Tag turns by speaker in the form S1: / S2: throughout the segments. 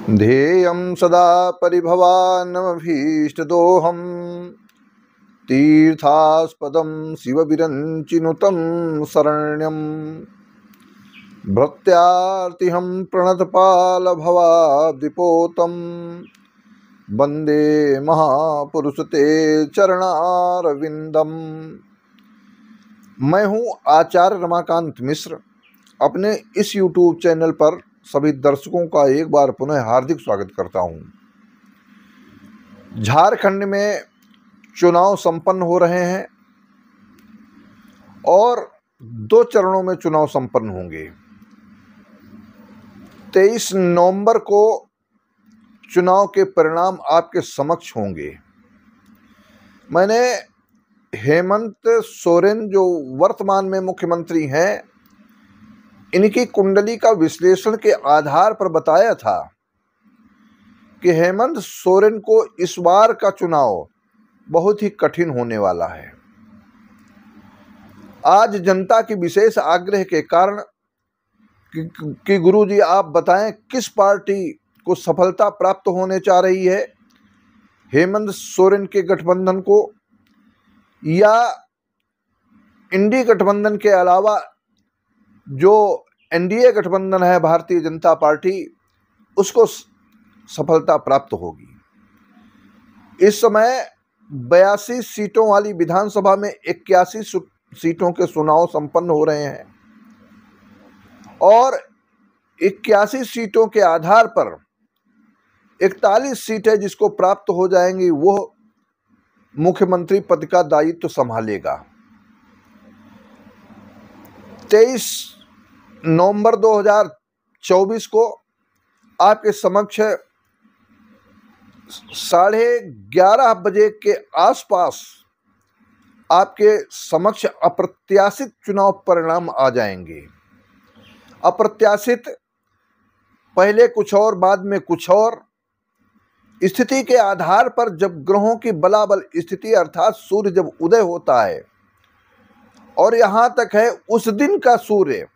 S1: ध्येयं सदा परिभवानमभीष्टदोहम् तीर्थास्पदं शिवविरञ्चिनुतं शरण्यम् भृत्यार्तिहं प्रणतपालभवाब्धिपोतं वन्दे महापुरुष ते चरणारविंदम। मैं हूं आचार्य रमाकांत मिश्र। अपने इस YouTube चैनल पर सभी दर्शकों का एक बार पुनः हार्दिक स्वागत करता हूं। झारखंड में चुनाव संपन्न हो रहे हैं और 2 चरणों में चुनाव संपन्न होंगे। 23 नवंबर को चुनाव के परिणाम आपके समक्ष होंगे। मैंने हेमंत सोरेन जो वर्तमान में मुख्यमंत्री हैं, इनकी कुंडली का विश्लेषण के आधार पर बताया था कि हेमंत सोरेन को इस बार का चुनाव बहुत ही कठिन होने वाला है। आज जनता की विशेष आग्रह के कारण कि गुरुजी आप बताएं किस पार्टी को सफलता प्राप्त होने जा रही है, हेमंत सोरेन के गठबंधन को या इंडी गठबंधन के अलावा जो एनडीए गठबंधन है भारतीय जनता पार्टी, उसको सफलता प्राप्त होगी। इस समय 82 सीटों वाली विधानसभा में 81 सीटों के चुनाव संपन्न हो रहे हैं और 81 सीटों के आधार पर 41 सीटें जिसको प्राप्त हो जाएंगी वो मुख्यमंत्री पद का दायित्व संभालेगा। 23 नवंबर 2024 को आपके समक्ष 11:30 बजे के आसपास आपके समक्ष अप्रत्याशित चुनाव परिणाम आ जाएंगे। अप्रत्याशित पहले कुछ और बाद में कुछ और, स्थिति के आधार पर जब ग्रहों की बलाबल स्थिति अर्थात सूर्य जब उदय होता है और यहाँ तक है उस दिन का सूर्य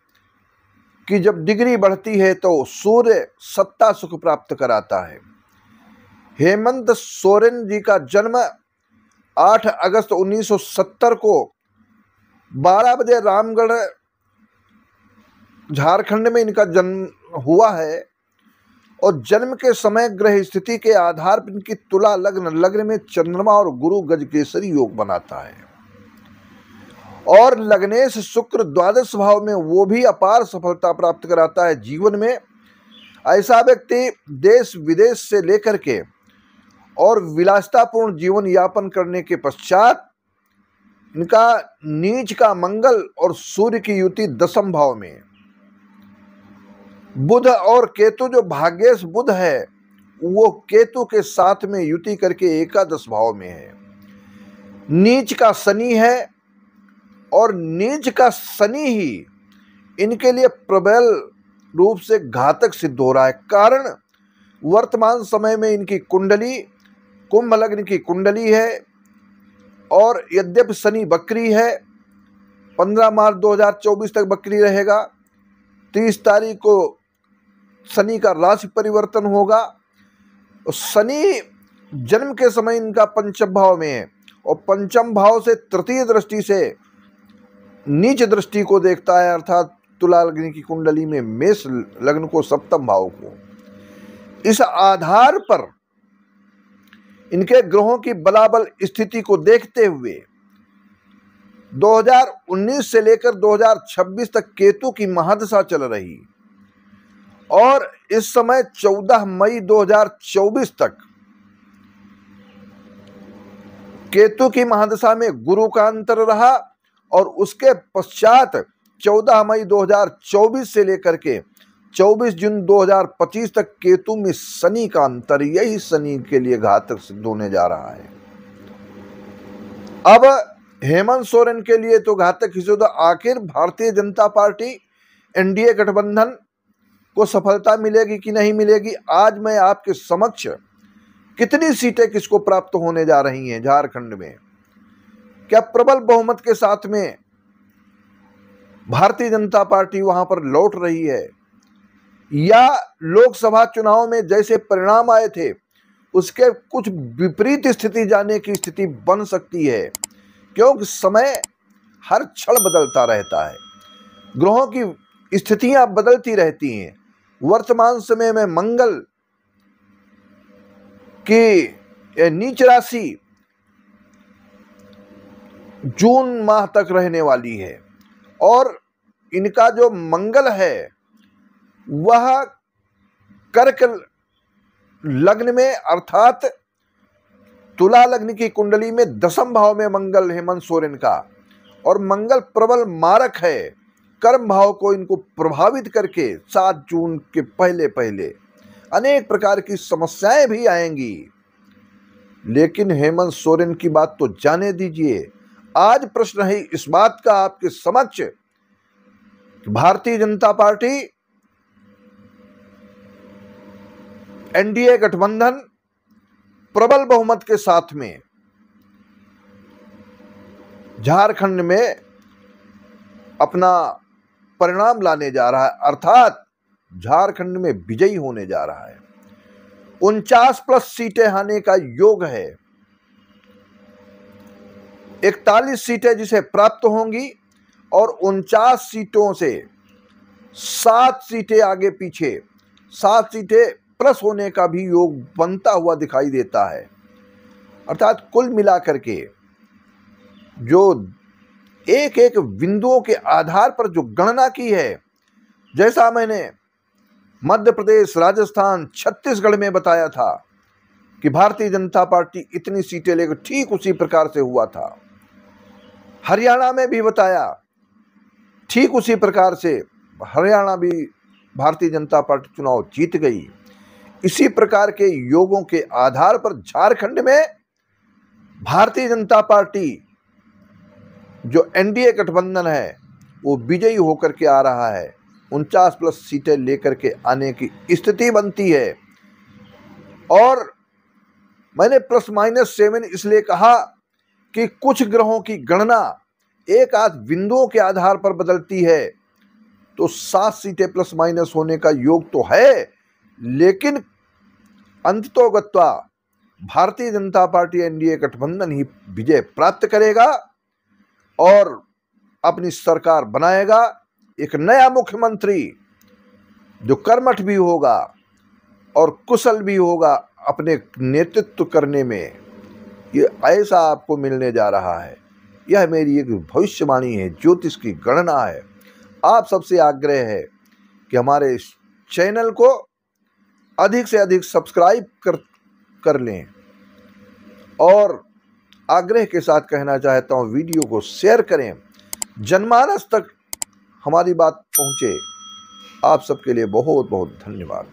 S1: कि जब डिग्री बढ़ती है तो सूर्य सत्ता सुख प्राप्त कराता है। हेमंत सोरेन जी का जन्म 8 अगस्त 1970 को 12 बजे रामगढ़ झारखंड में इनका जन्म हुआ है और जन्म के समय ग्रह स्थिति के आधार पर इनकी तुला लग्न में चंद्रमा और गुरु गजकेसरी योग बनाता है और लग्नेश शुक्र द्वादश भाव में वो भी अपार सफलता प्राप्त कराता है। जीवन में ऐसा व्यक्ति देश विदेश से लेकर के और विलासितापूर्ण जीवन यापन करने के पश्चात इनका नीच का मंगल और सूर्य की युति 10वें भाव में, बुध और केतु जो भाग्येश बुध है वो केतु के साथ में युति करके 11 भाव में है। नीच का शनि है और नीच का शनि ही इनके लिए प्रबल रूप से घातक सिद्ध हो रहा है। कारण वर्तमान समय में इनकी कुंडली कुंभ लग्न की कुंडली है और यद्यपि शनि बकरी है, 15 मार्च 2024 तक बकरी रहेगा। 30 तारीख को शनि का राशि परिवर्तन होगा। शनि जन्म के समय इनका पंचम भाव में है और पंचम भाव से तृतीय दृष्टि से नीच दृष्टि को देखता है, अर्थात तुला लग्न की कुंडली में मेष लग्न को 7वें भाव को। इस आधार पर इनके ग्रहों की बलाबल स्थिति को देखते हुए 2019 से लेकर 2026 तक केतु की महादशा चल रही और इस समय 14 मई 2024 तक केतु की महादशा में गुरु का अंतर रहा और उसके पश्चात 14 मई 2024 से लेकर के 24 जून 2025 तक केतु में शनि का अंतर, यही शनि के लिए घातक सिद्ध होने जा रहा है। अब हेमंत सोरेन के लिए तो घातक ही सिद्ध। आखिर भारतीय जनता पार्टी एनडीए गठबंधन को सफलता मिलेगी कि नहीं मिलेगी, आज मैं आपके समक्ष कितनी सीटें किसको प्राप्त होने जा रही हैं झारखंड में, क्या प्रबल बहुमत के साथ में भारतीय जनता पार्टी वहां पर लौट रही है या लोकसभा चुनाव में जैसे परिणाम आए थे उसके कुछ विपरीत स्थिति जाने की स्थिति बन सकती है, क्योंकि समय हर क्षण बदलता रहता है, ग्रहों की स्थितियां बदलती रहती हैं। वर्तमान समय में मंगल की नीच राशि जून माह तक रहने वाली है और इनका जो मंगल है वह कर्क लग्न में अर्थात तुला लग्न की कुंडली में 10वें भाव में मंगल हेमंत सोरेन का, और मंगल प्रबल मारक है, कर्म भाव को इनको प्रभावित करके 7 जून के पहले पहले अनेक प्रकार की समस्याएं भी आएंगी। लेकिन हेमंत सोरेन की बात तो जाने दीजिए। आज प्रश्न है इस बात का आपके समक्ष, भारतीय जनता पार्टी एनडीए गठबंधन प्रबल बहुमत के साथ में झारखंड में अपना परिणाम लाने जा रहा है, अर्थात झारखंड में विजयी होने जा रहा है। 49+ सीटें आने का योग है। 41 सीटें जिसे प्राप्त होंगी और 49 सीटों से 7 सीटें आगे पीछे, 7 सीटें प्लस होने का भी योग बनता हुआ दिखाई देता है। अर्थात कुल मिलाकर के जो एक एक बिंदुओं के आधार पर जो गणना की है, जैसा मैंने मध्य प्रदेश, राजस्थान, छत्तीसगढ़ में बताया था कि भारतीय जनता पार्टी इतनी सीटें लेकर, ठीक उसी प्रकार से हुआ था। हरियाणा में भी बताया, ठीक उसी प्रकार से हरियाणा भी भारतीय जनता पार्टी चुनाव जीत गई। इसी प्रकार के योगों के आधार पर झारखंड में भारतीय जनता पार्टी जो एनडीए गठबंधन है वो विजयी होकर के आ रहा है। 49+ सीटें लेकर के आने की स्थिति बनती है। और मैंने ±7 इसलिए कहा कि कुछ ग्रहों की गणना एक आध बिंदुओं के आधार पर बदलती है, तो 7 सीटें ± होने का योग तो है, लेकिन अंततोगत्वा भारतीय जनता पार्टी एनडीए गठबंधन ही विजय प्राप्त करेगा और अपनी सरकार बनाएगा। एक नया मुख्यमंत्री जो कर्मठ भी होगा और कुशल भी होगा अपने नेतृत्व करने में, ये ऐसा आपको मिलने जा रहा है। यह मेरी एक भविष्यवाणी है, ज्योतिष की गणना है। आप सबसे आग्रह है कि हमारे इस चैनल को अधिक से अधिक सब्सक्राइब कर लें और आग्रह के साथ कहना चाहता हूँ वीडियो को शेयर करें, जनमानस तक हमारी बात पहुँचे। आप सबके लिए बहुत बहुत धन्यवाद।